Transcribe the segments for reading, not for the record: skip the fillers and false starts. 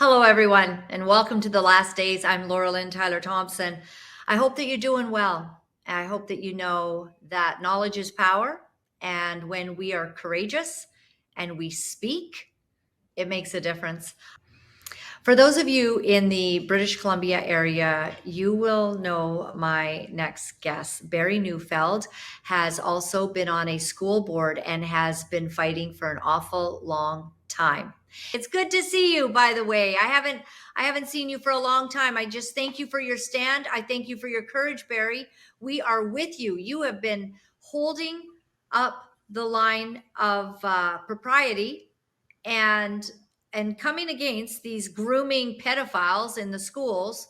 Hello, everyone, and welcome to the last days. I'm Laura-Lynn Tyler Thompson. I hope that you're doing well. I hope that you know that knowledge is power. And when we are courageous and we speak, it makes a difference. For those of you in the British Columbia area, you will know my next guest. Barry Neufeld has also been on a school board and has been fighting for an awful long time. It's good to see you, by the way. I haven't seen you for a long time. I just thank you for your stand. I thank you for your courage, Barry. We are with you. You have been holding up the line of propriety and coming against these grooming pedophiles in the schools,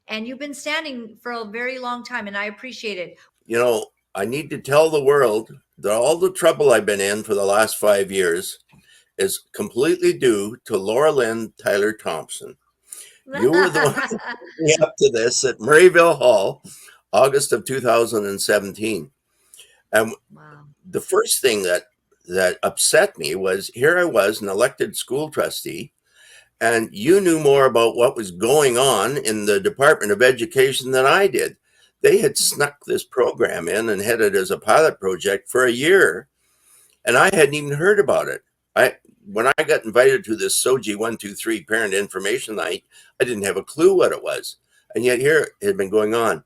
and you've been standing for a very long time, and I appreciate it. I need to tell the world that all the trouble I've been in for the last 5 years is completely due to Laura-Lynn Tyler Thompson. You were the one who put me up to this at Murrayville Hall, August of 2017. And Wow. the first thing that upset me was here I was, an elected school trustee, and you knew more about what was going on in the Department of Education than I did. They had snuck this program in and had it as a pilot project for a year, and I hadn't even heard about it. When I got invited to this SOGI 123 Parent Information Night, I didn't have a clue what it was, and yet here it had been going on.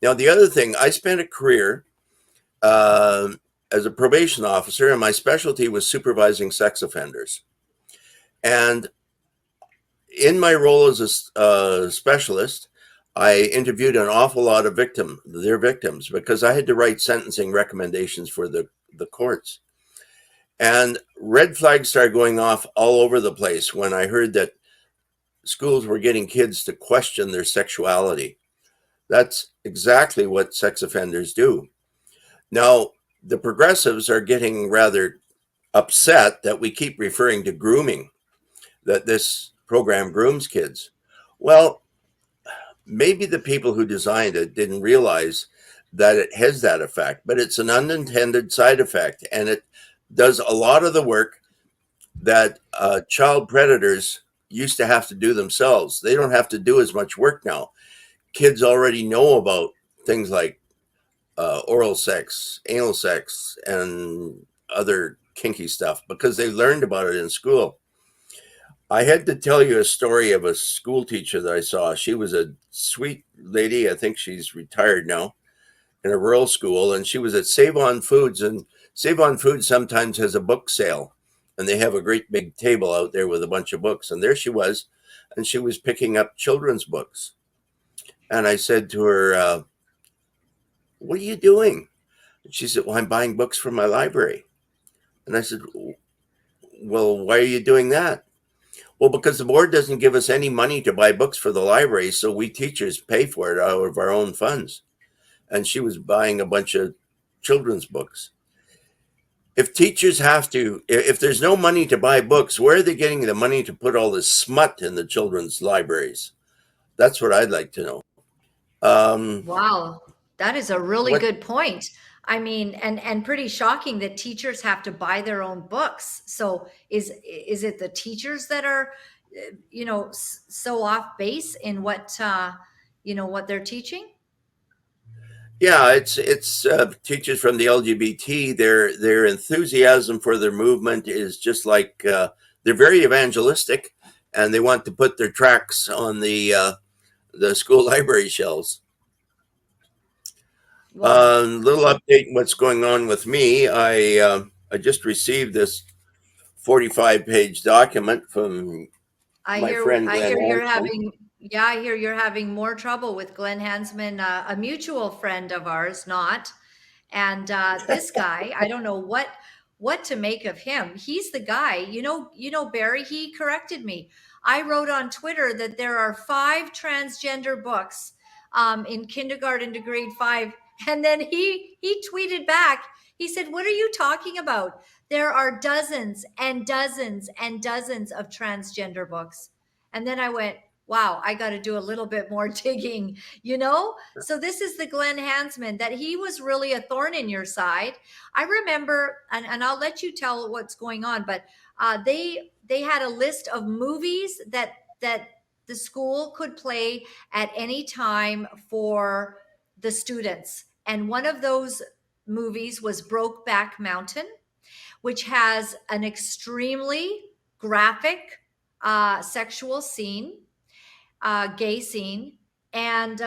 Now, the other thing, I spent a career as a probation officer, and my specialty was supervising sex offenders. And in my role as a specialist, I interviewed an awful lot of their victims, because I had to write sentencing recommendations for the courts. And red flags started going off all over the place when I heard that schools were getting kids to question their sexuality. That's exactly what sex offenders do. Now, the progressives are getting rather upset that we keep referring to grooming, that this program grooms kids. Well, maybe the people who designed it didn't realize that it has that effect, but it's an unintended side effect, and it does a lot of the work that child predators used to have to do themselves. They don't have to do as much work now. Kids already know about things like oral sex, anal sex, and other kinky stuff because they learned about it in school. I had to tell you a story of a school teacher that I saw. She was a sweet lady. I think she's retired now, in a rural school, and she was at Save On Foods. And Save On Foods sometimes has a book sale, and they have a great big table out there with a bunch of books. And there she was, and she was picking up children's books. And I said to her, "What are you doing?" And she said, "Well, I'm buying books for my library." And I said, "Well, why are you doing that?" "Well, because the board doesn't give us any money to buy books for the library, so we teachers pay for it out of our own funds." And she was buying a bunch of children's books. If teachers if there's no money to buy books, where are they getting the money to put all this smut in the children's libraries? That's what I'd like to know. Wow, that is a really What good point. I mean, and pretty shocking that teachers have to buy their own books. So is it the teachers that are, so off base in what what they're teaching? Yeah, it's teachers from the LGBT. Their enthusiasm for their movement is just like they're very evangelistic, and they want to put their tracts on the school library shelves. Well, Little update on what's going on with me. I just received this 45-page document from I my hear friend I Glenn hear you're Hanson. having yeah, I hear you're having more trouble with Glenn Hansman, a mutual friend of ours, not. And this guy, I don't know what to make of him. He's the guy, Barry, he corrected me. I wrote on Twitter that there are 5 transgender books in kindergarten to grade 5. And then he tweeted back. He said, "What are you talking about? There are dozens and dozens and dozens of transgender books." And then I went, wow, I got to do a little bit more digging, So this is the Glenn Hansman, that he was really a thorn in your side. I remember, and I'll let you tell what's going on, but they had a list of movies that that the school could play at any time for the students. And one of those movies was Brokeback Mountain, which has an extremely graphic sexual scene, gay scene, and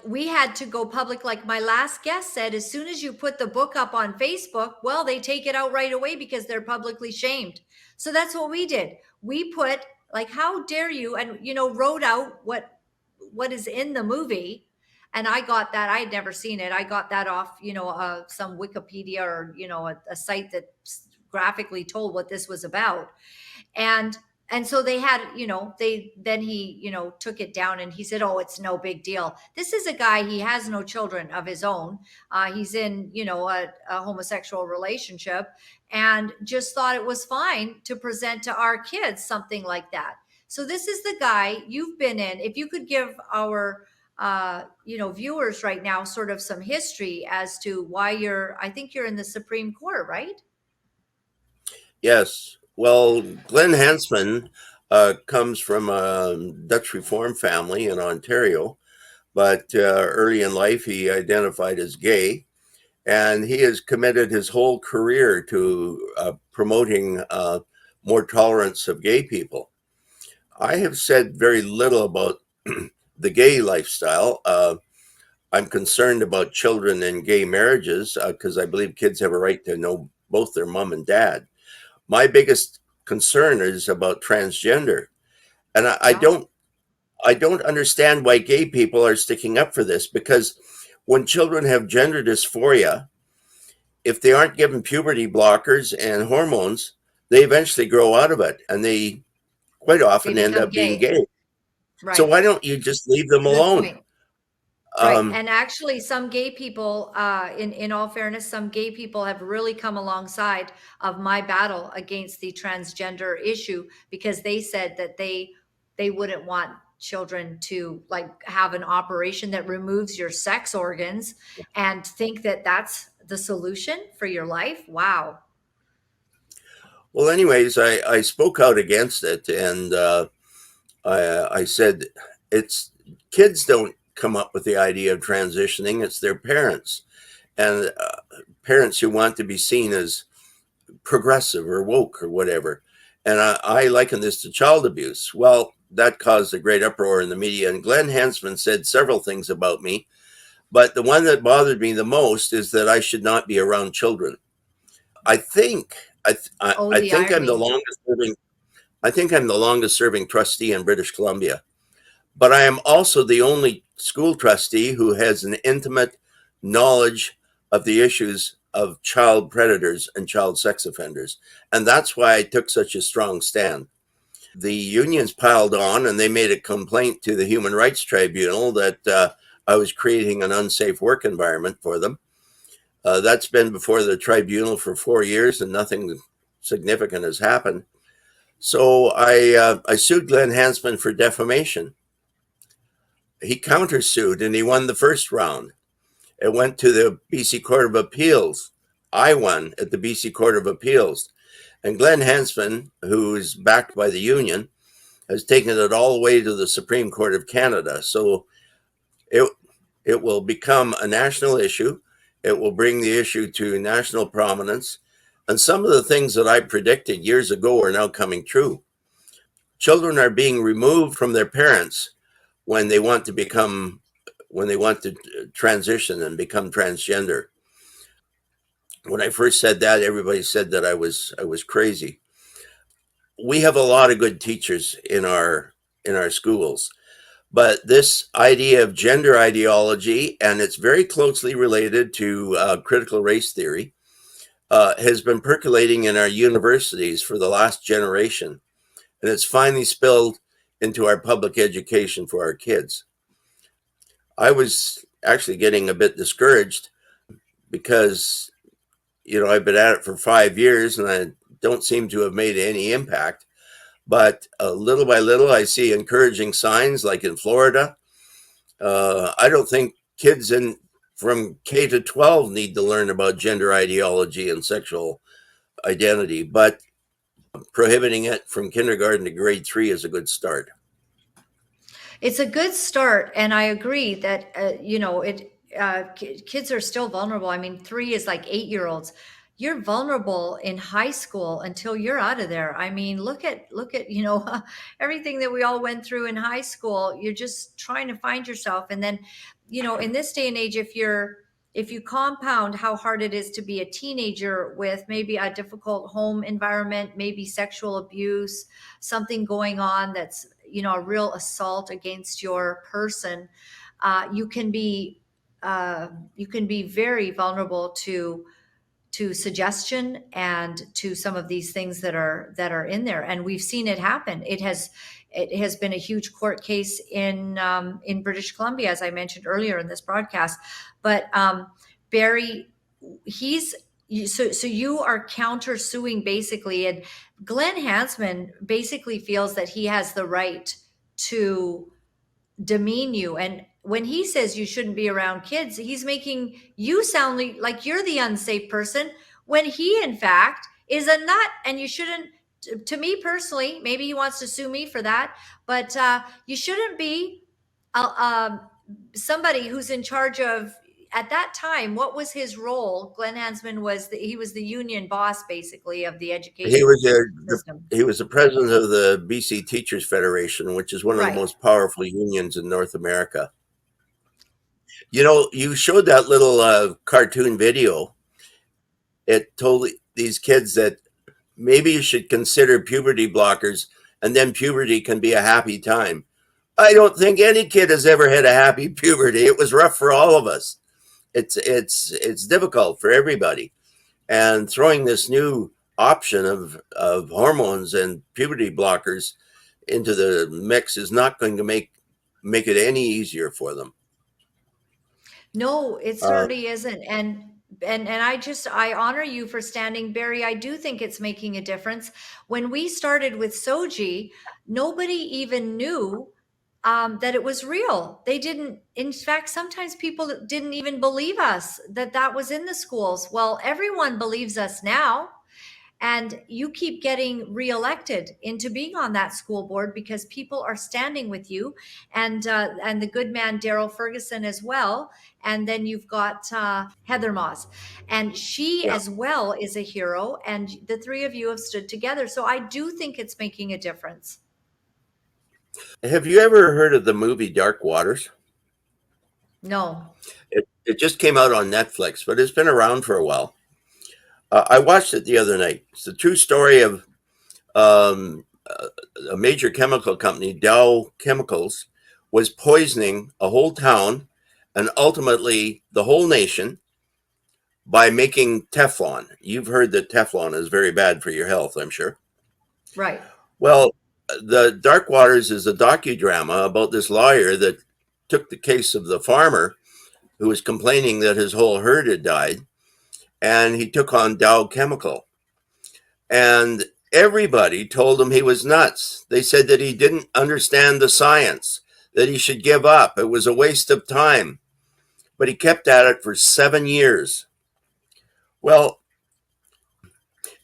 we had to go public. Like my last guest said, as soon as you put the book up on Facebook, well, they take it out right away because they're publicly shamed. So that's what we did. We put, like, how dare you, and wrote out what is in the movie. And I got that. I had never seen it. I got that off, some Wikipedia, or a site that graphically told what this was about. And so they had, he took it down, and he said, oh, it's no big deal. This is a guy, he has no children of his own. He's in, a homosexual relationship, and just thought it was fine to present to our kids something like that. So this is the guy you've been in. If you could give our viewers right now sort of some history as to why I think you're in the Supreme Court, right? Yes. Well, Glenn Hansman comes from a Dutch Reform family in Ontario, but early in life he identified as gay, and he has committed his whole career to promoting more tolerance of gay people. I have said very little about the gay lifestyle. I'm concerned about children in gay marriages because I believe kids have a right to know both their mom and dad. My biggest concern is about transgender, and Yeah. I don't understand why gay people are sticking up for this, because when children have gender dysphoria, if they aren't given puberty blockers and hormones, they eventually grow out of it, and they quite They often end become up being gay. gay. So Right. why don't you just leave them Good alone? point. Right. Um, And actually, some gay people, in all fairness, some gay people have really come alongside of my battle against the transgender issue, because they said that they wouldn't want children to, like, have an operation that removes your sex organs and think that that's the solution for your life. Wow. well, anyways, I spoke out against it, and I said it's kids don't come up with the idea of transitioning; it's their parents, and parents who want to be seen as progressive or woke or whatever. And I liken this to child abuse. Well, that caused a great uproar in the media. And Glenn Hansman said several things about me, but the one that bothered me the most is that I should not be around children. I think Oh, I the think I'm the irony. longest serving. I think I'm the longest serving trustee in British Columbia, but I am also the only school trustee who has an intimate knowledge of the issues of child predators and child sex offenders. And that's why I took such a strong stand. The unions piled on, and they made a complaint to the Human Rights Tribunal that I was creating an unsafe work environment for them. That's been before the tribunal for 4 years, and nothing significant has happened. So I sued Glenn Hansman for defamation. He countersued, and he won the first round. It went to the BC Court of Appeals. I won at the BC Court of Appeals. And Glenn Hansman, who is backed by the union, has taken it all the way to the Supreme Court of Canada. So it, it will become a national issue. It will bring the issue to national prominence. And some of the things that I predicted years ago are now coming true. Children are being removed from their parents when they want to transition and become transgender. When I first said that, everybody said that I was crazy. We have a lot of good teachers in our schools, but this idea of gender ideology, and it's very closely related to critical race theory, has been percolating in our universities for the last generation, and it's finally spilled into our public education for our kids. I was actually getting a bit discouraged because I've been at it for 5 years and I don't seem to have made any impact. But little by little, I see encouraging signs, like in Florida. I don't think kids from K to 12 need to learn about gender ideology and sexual identity, but prohibiting it from kindergarten to grade 3 is a good start. It's a good start, and I agree that kids are still vulnerable. I mean, 3 is like 8-year-olds. You're vulnerable in high school until you're out of there. I mean, look at everything that we all went through in high school. You're just trying to find yourself, and then in this day and age, if you compound how hard it is to be a teenager with maybe a difficult home environment, maybe sexual abuse, something going on that's a real assault against your person, you can be very vulnerable to suggestion and to some of these things that are in there, and we've seen it happen. It has been a huge court case in British Columbia, as I mentioned earlier in this broadcast. But Barry, he's so you are countersuing basically, and Glenn Hansman basically feels that he has the right to demean you. And when he says you shouldn't be around kids, he's making you sound like you're the unsafe person, when he, in fact, is a nut. And you shouldn't, to me personally, maybe he wants to sue me for that, but you shouldn't be somebody who's in charge of, at that time, what was his role? Glenn Hansman he was the union boss, basically, of the He education was system. he was the president of the BC Teachers Federation, which is one of the Right. most powerful unions in North America. You showed that little cartoon video. It told these kids that maybe you should consider puberty blockers, and then puberty can be a happy time. I don't think any kid has ever had a happy puberty. It was rough for all of us. It's difficult for everybody, and throwing this new option of hormones and puberty blockers into the mix is not going to make it any easier for them. No, it Uh, certainly isn't. And I honor you for standing, Barry. I do think it's making a difference. When we started with Soji, nobody even knew that it was real. They didn't. In fact, sometimes people didn't even believe us that that was in the schools. Well, everyone believes us now. And you keep getting reelected into being on that school board because people are standing with you, and the good man Daryl Ferguson as well. And then you've got Heather Moss, and she yeah. as well is a hero. And the three of you have stood together. So I do think it's making a difference. Have you ever heard of the movie Dark Waters? No. It just came out on Netflix, but it's been around for a while. I watched it the other night. It's the true story of um, a major chemical company, Dow Chemicals, was poisoning a whole town and ultimately the whole nation by making Teflon. You've heard that Teflon is very bad for your health, I'm sure. Right. Well, the Dark Waters is a docudrama about this lawyer that took the case of the farmer who was complaining that his whole herd had died, and he took on Dow Chemical. And everybody told him he was nuts. They said that he didn't understand the science, that he should give up. It was a waste of time. But he kept at it for 7 years. Well,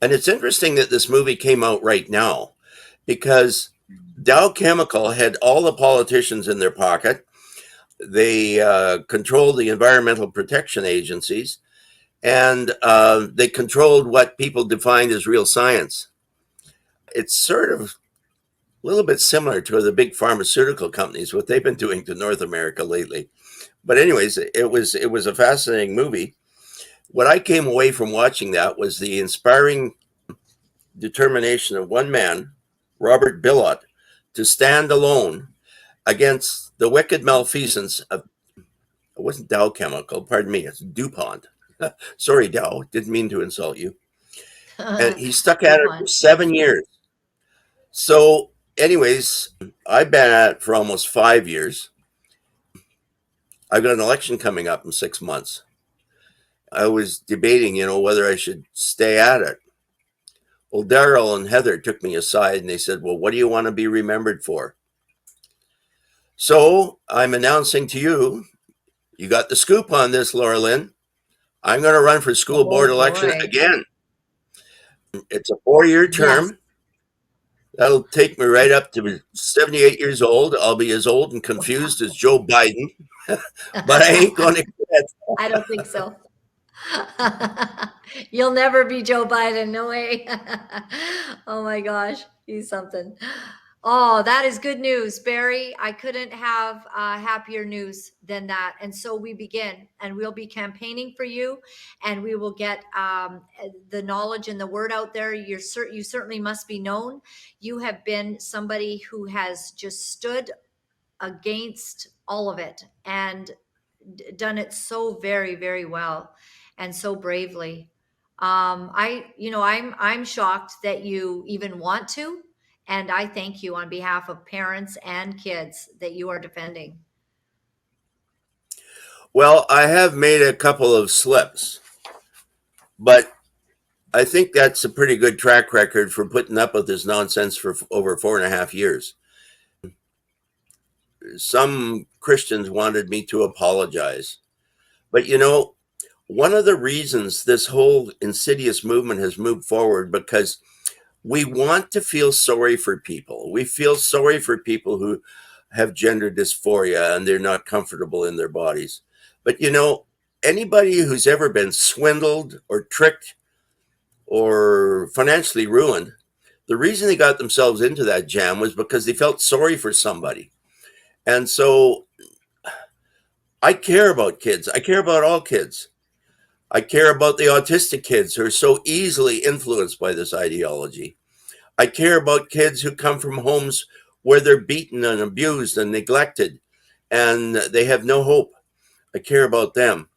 and it's interesting that this movie came out right now because Dow Chemical had all the politicians in their pocket. They controlled the environmental protection agencies, and they controlled what people defined as real science. It's sort of a little bit similar to the big pharmaceutical companies, what they've been doing to North America lately. But anyways, it was a fascinating movie. What I came away from watching that was the inspiring determination of one man, Robert Billot, to stand alone against the wicked malfeasance of, it wasn't Dow Chemical, pardon me, it's DuPont. Sorry, Dow, didn't mean to insult you. And he stuck at it for DuPont. 7 years. So, anyways, I've been at it for almost 5 years. I've got an election coming up in 6 months. I was debating, whether I should stay at it. Well, Daryl and Heather took me aside and they said, well, what do you want to be remembered for? So I'm announcing to you, you got the scoop on this, Laura-Lynn. I'm going to run for school Oh board election boy. again. It's a 4-year Yes. term. That'll take me right up to 78 years old. I'll be as old and confused as Joe Biden, but I ain't going to quit. I don't think so. You'll never be Joe Biden. No way. Oh my gosh. He's something. Oh, that is good news, Barry. I couldn't have happier news than that. And so we begin, and we'll be campaigning for you, and we will get the knowledge and the word out there. You certainly must be known. You have been somebody who has just stood against all of it and done it so very, very well and so bravely. I'm shocked that you even want to, and I thank you on behalf of parents and kids that you are defending. Well, I have made a couple of slips, but I think that's a pretty good track record for putting up with this nonsense for over 4.5 years. Some Christians wanted me to apologize. But one of the reasons this whole insidious movement has moved forward, because we want to feel sorry for people. We feel sorry for people who have gender dysphoria and they're not comfortable in their bodies. But anybody who's ever been swindled or tricked or financially ruined, the reason they got themselves into that jam was because they felt sorry for somebody. And so I care about kids. I care about all kids. I care about the autistic kids who are so easily influenced by this ideology. I care about kids who come from homes where they're beaten and abused and neglected and they have no hope. I care about them.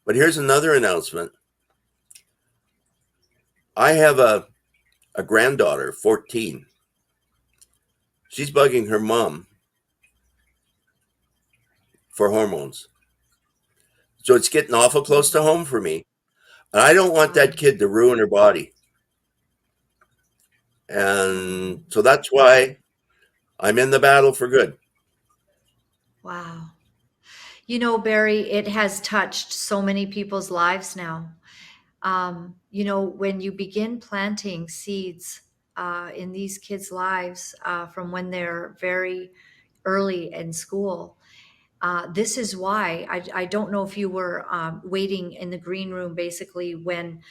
But here's another announcement. I have a granddaughter, 14. She's bugging her mom for hormones. So it's getting awful close to home for me. And I don't want that kid to ruin her body. And so that's why I'm in the battle for good. Wow. Barry, it has touched so many people's lives now. When you begin planting seeds in these kids' lives from when they're very early in school, this is why I don't know if you were waiting in the green room basically when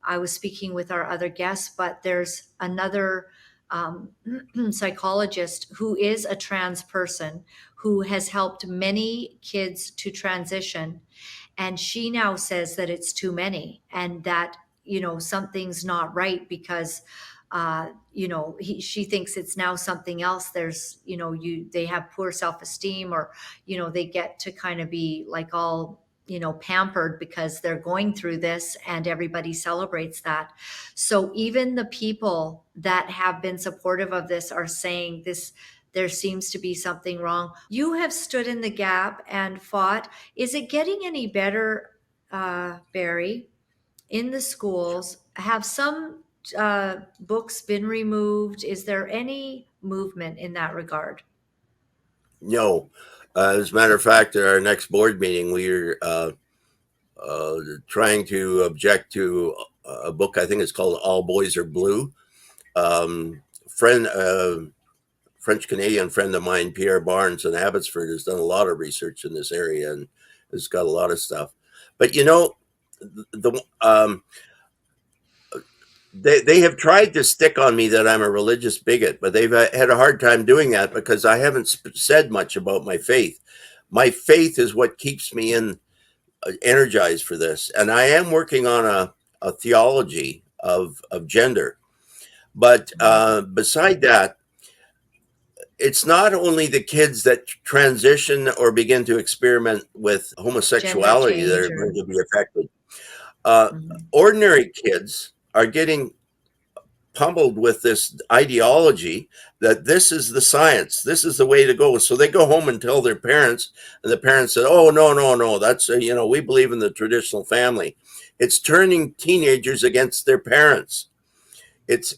I was speaking with our other guests, but there's another um, psychologist who is a trans person who has helped many kids to transition. And she now says that it's too many and that, something's not right because she thinks it's now something else. There's, they have poor self-esteem, or they get to kind of be like all pampered because they're going through this and everybody celebrates that. So even the people that have been supportive of this are saying this, there seems to be something wrong. You have stood in the gap and fought. Is it getting any better, Barry, in the schools? Have some books been removed? Is there any movement in that regard? No. As a matter of fact, at our next board meeting, we're trying to object to a book. I think it's called All Boys Are Blue. French Canadian friend of mine, Pierre Barnes in Abbotsford, has done a lot of research in this area and has got a lot of stuff. But the they have tried to stick on me that I'm a religious bigot, but they've had a hard time doing that because I haven't said much about my faith. My faith is what keeps me energized for this, and I am working on a theology of gender. But beside that, it's not only the kids that transition or begin to experiment with homosexuality that are going to be affected. Ordinary kids are getting pummeled with this ideology that this is the science, this is the way to go. So they go home and tell their parents, and the parents say, "Oh, no, no, no, that's we believe in the traditional family." It's turning teenagers against their parents. It's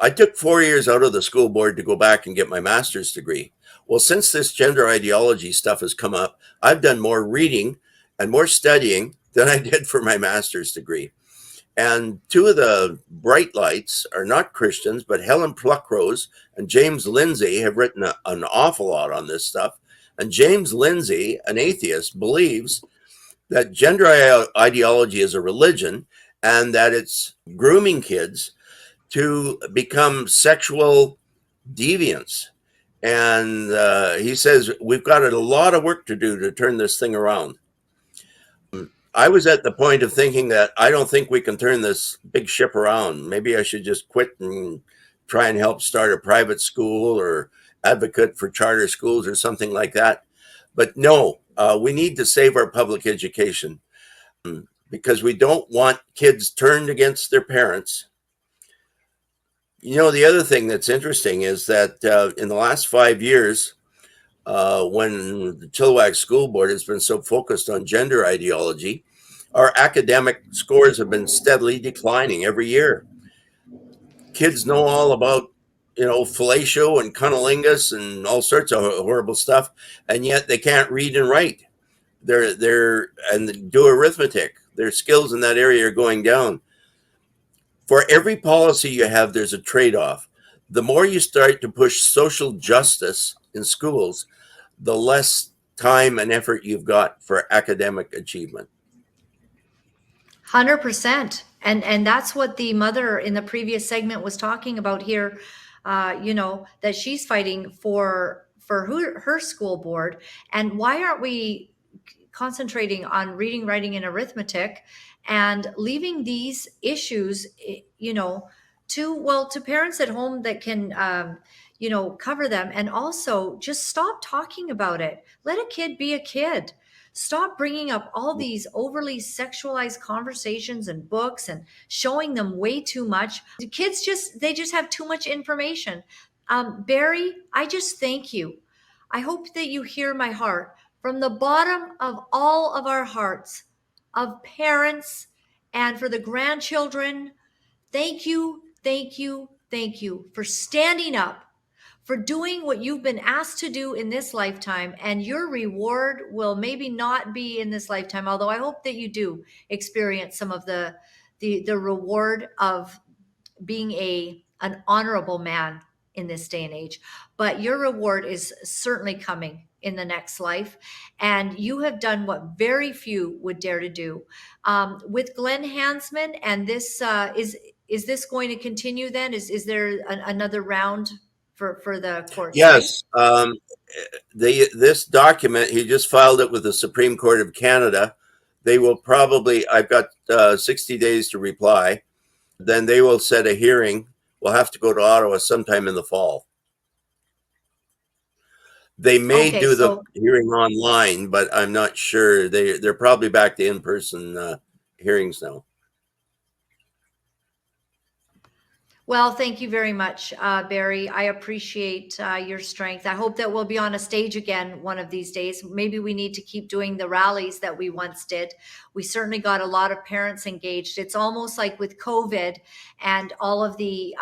I took 4 years out of the school board to go back and get my master's degree. Well, since this gender ideology stuff has come up, I've done more reading and more studying than I did for my master's degree. And two of the bright lights are not Christians, but Helen Pluckrose and James Lindsay have written an awful lot on this stuff. And James Lindsay, an atheist, believes that gender ideology is a religion and that it's grooming kids to become sexual deviants. And he says we've got a lot of work to do to turn this thing around. I was at the point of thinking that I don't think we can turn this big ship around. Maybe I should just quit and try and help start a private school or advocate for charter schools or something like that. But no, we need to save our public education because we don't want kids turned against their parents. You know, the other thing that's interesting is that in the last 5 years, when the Chilliwack School Board has been so focused on gender ideology, our academic scores have been steadily declining every year. Kids know all about, fellatio and cunnilingus and all sorts of horrible stuff, and yet they can't read and write. And do arithmetic. Their skills in that area are going down. For every policy you have, there's a trade-off. The more you start to push social justice in schools, the less time and effort you've got for academic achievement. 100%. And that's what the mother in the previous segment was talking about here, that she's fighting for her school board. And why aren't we concentrating on reading, writing, and arithmetic and leaving these issues, to parents at home that can, cover them, and also just stop talking about it. Let a kid be a kid. Stop bringing up all these overly sexualized conversations and books and showing them way too much. The kids they just have too much information. Barry, I just thank you. I hope that you hear my heart from the bottom of all of our hearts, of parents and for the grandchildren. Thank you, thank you, thank you for standing up, for doing what you've been asked to do in this lifetime. And your reward will maybe not be in this lifetime, although I hope that you do experience some of the reward of being an honorable man in this day and age. But your reward is certainly coming in the next life, and you have done what very few would dare to do. With Glenn Hansman, and this is this going to continue? Then is there another round for the court site? Yes, this document he just filed it with the Supreme Court of Canada. They will probably. I've got 60 days to reply. Then they will set a hearing. We'll have to go to Ottawa sometime in the fall. They may Okay, do the so hearing online, but I'm not sure. They're probably back to in-person hearings now. well, thank you very much, Barry. I appreciate your strength. I hope that we'll be on a stage again one of these days. Maybe we need to keep doing the rallies that we once did. We certainly got a lot of parents engaged. It's almost like with COVID and all of the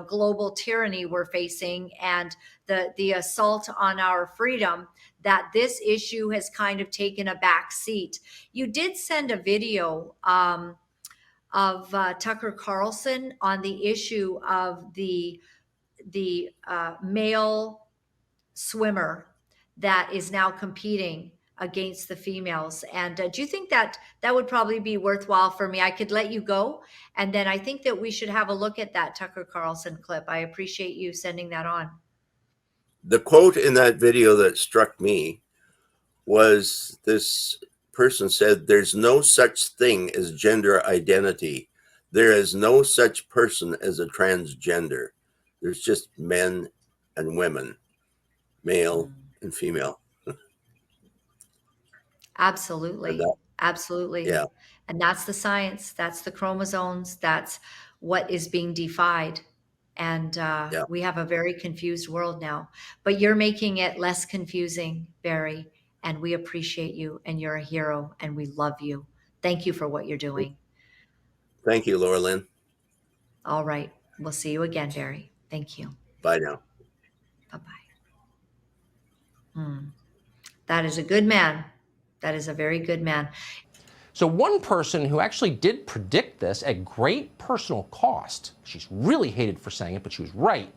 global tyranny we're facing and the assault on our freedom, that this issue has kind of taken a back seat. You did send a video. Of Tucker Carlson on the issue of the male swimmer that is now competing against the females. And do you think that that would probably be worthwhile for me? I could let you go, and then I think that we should have a look at that Tucker Carlson clip. I appreciate you sending that on. The quote in that video that struck me was this person said, "There's no such thing as gender identity. There is no such person as a transgender. There's just men and women, male and female." And Absolutely. that, Absolutely. yeah, And that's the science. That's the chromosomes. That's what is being defied. And yeah. we have a very confused world now. But you're making it less confusing, Barry. And we appreciate you. And you're a hero. And we love you. Thank you for what you're doing. Thank you, Laura-Lynn. All right. We'll see you again, Barry. Thank you. Bye now. Bye bye. That is a good man. That is a very good man. So one person who actually did predict this at great personal cost, she's really hated for saying it, but she was right,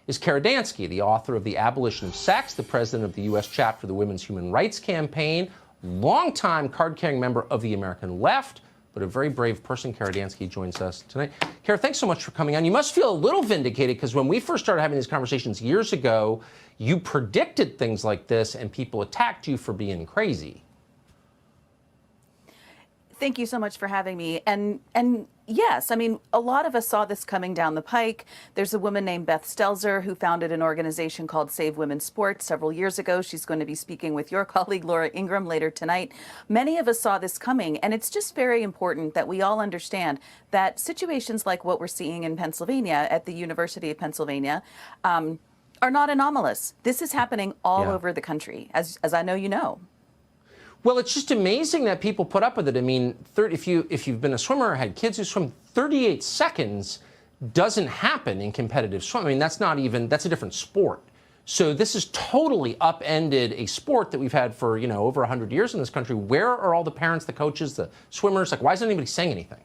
is Kara Dansky, the author of The Abolition of Sex, the president of the U.S. chapter of the Women's Human Rights Campaign, longtime card-carrying member of the American left, but a very brave person. Kara Dansky joins us tonight. Kara, thanks so much for coming on. You must feel a little vindicated, because when we first started having these conversations years ago, you predicted things like this and people attacked you for being crazy. Thank you so much for having me. And yes, I mean, a lot of us saw this coming down the pike. There's a woman named Beth Stelzer who founded an organization called Save Women's Sports several years ago. She's going to be speaking with your colleague, Laura Ingraham, later tonight. Many of us saw this coming, and it's just very important that we all understand that situations like what we're seeing in Pennsylvania at the University of Pennsylvania are not anomalous. This is happening all over the country, as I know you know. Well, it's just amazing that people put up with it. I mean, if you've been a swimmer or had kids who swim, 38 seconds doesn't happen in competitive swimming. I mean, that's a different sport. So this has totally upended a sport that we've had for, over 100 years in this country. Where are all the parents, the coaches, the swimmers? Like, why isn't anybody saying anything?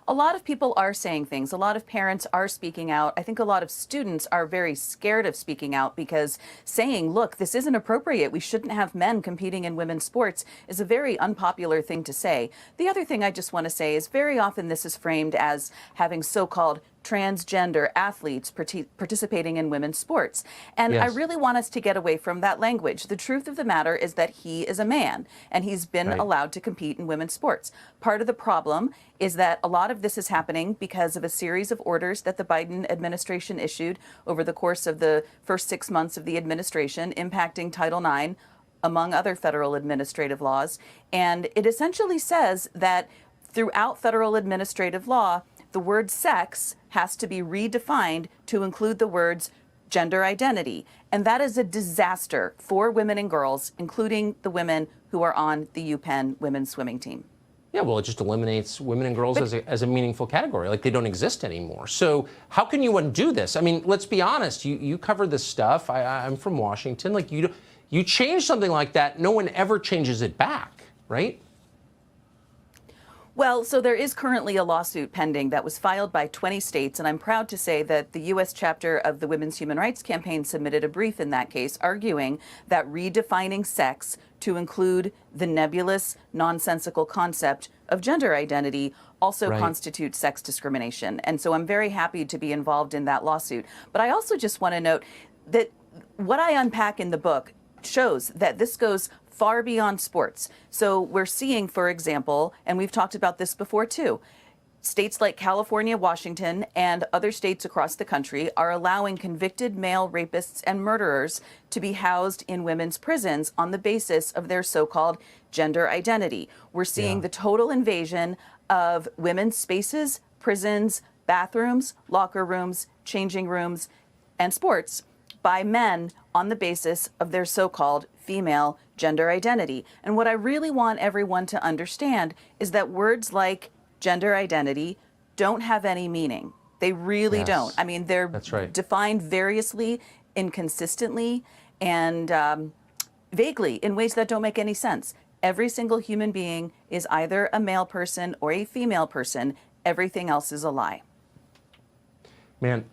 A lot of people are saying things. A lot of parents are speaking out. I think a lot of students are very scared of speaking out, because saying, look, this isn't appropriate, we shouldn't have men competing in women's sports, is a very unpopular thing to say. The other thing I just want to say is very often this is framed as having so-called transgender athletes participating in women's sports. And I really want us to get away from that language. The truth of the matter is that he is a man, and he's been allowed to compete in women's sports. Part of the problem is that a lot of this is happening because of a series of orders that the Biden administration issued over the course of the first 6 months of the administration, impacting Title IX, among other federal administrative laws. And it essentially says that throughout federal administrative law, the word sex has to be redefined to include the words gender identity. And that is a disaster for women and girls, including the women who are on the UPenn women's swimming team. Yeah, well, it just eliminates women and girls as a meaningful category, like they don't exist anymore. So how can you undo this? I mean, let's be honest, you cover this stuff. I'm from Washington. Like, you change something like that, no one ever changes it back, right? Well, so there is currently a lawsuit pending that was filed by 20 states, and I'm proud to say that the U.S. chapter of the Women's Human Rights Campaign submitted a brief in that case, arguing that redefining sex to include the nebulous, nonsensical concept of gender identity also constitutes sex discrimination. And so I'm very happy to be involved in that lawsuit. But I also just want to note that what I unpack in the book shows that this goes far beyond sports. So we're seeing, for example, and we've talked about this before too, states like California, Washington, and other states across the country are allowing convicted male rapists and murderers to be housed in women's prisons on the basis of their so-called gender identity. We're seeing the total invasion of women's spaces, prisons, bathrooms, locker rooms, changing rooms, and sports by men on the basis of their so-called female gender identity. And what I really want everyone to understand is that words like gender identity don't have any meaning. They really don't. I mean, they're defined variously, inconsistently, and vaguely in ways that don't make any sense. Every single human being is either a male person or a female person. Everything else is a lie. Man,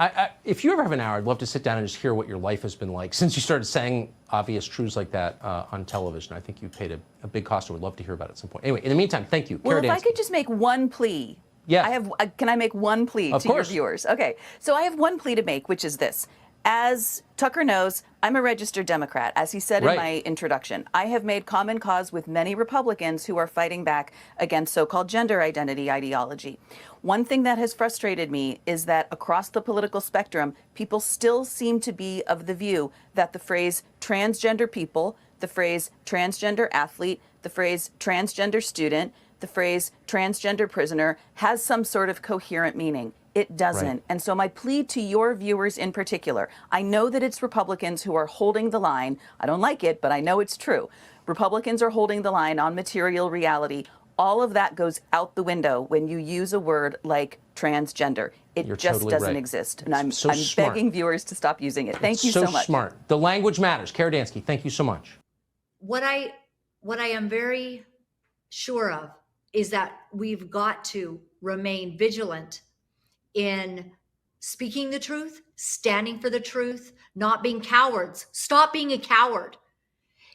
if you ever have an hour, I'd love to sit down and just hear what your life has been like since you started saying obvious truths like that on television. I think you paid a big cost. I would love to hear about it at some point. Anyway, in the meantime, thank you. Well, if I could just make one plea. Yeah. Can I make one plea to your viewers? Okay. So I have one plea to make, which is this. As Tucker knows, I'm a registered Democrat, as he said in my introduction. I have made common cause with many Republicans who are fighting back against so-called gender identity ideology. One thing that has frustrated me is that across the political spectrum, people still seem to be of the view that the phrase transgender people, the phrase transgender athlete, the phrase transgender student, the phrase transgender prisoner has some sort of coherent meaning. It doesn't. And so my plea to your viewers in particular, I know that it's Republicans who are holding the line. I don't like it, but I know it's true. Republicans are holding the line on material reality. All of that goes out the window when you use a word like transgender. It just doesn't exist. And I'm begging viewers to stop using it. Thank you so much. Smart. The language matters. Kara Dansky, thank you so much. What I am very sure of is that we've got to remain vigilant in speaking the truth, standing for the truth, not being cowards. Stop being a coward.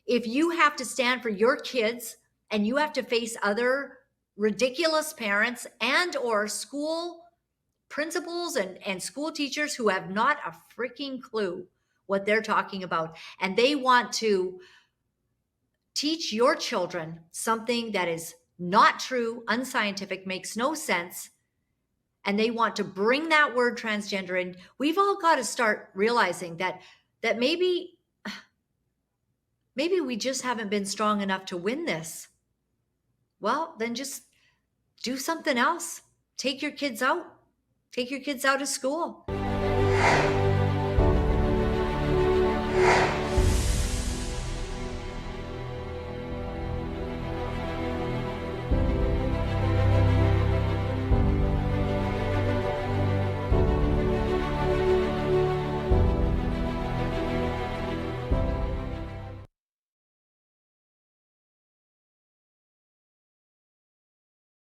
If you have to stand for your kids and you have to face other ridiculous parents and or school principals and school teachers who have not a freaking clue what they're talking about, and they want to teach your children something that is not true, unscientific, makes no sense, and they want to bring that word transgender in, we've all got to start realizing that maybe we just haven't been strong enough to win this. Well, then just do something else. Take your kids out. Take your kids out of school.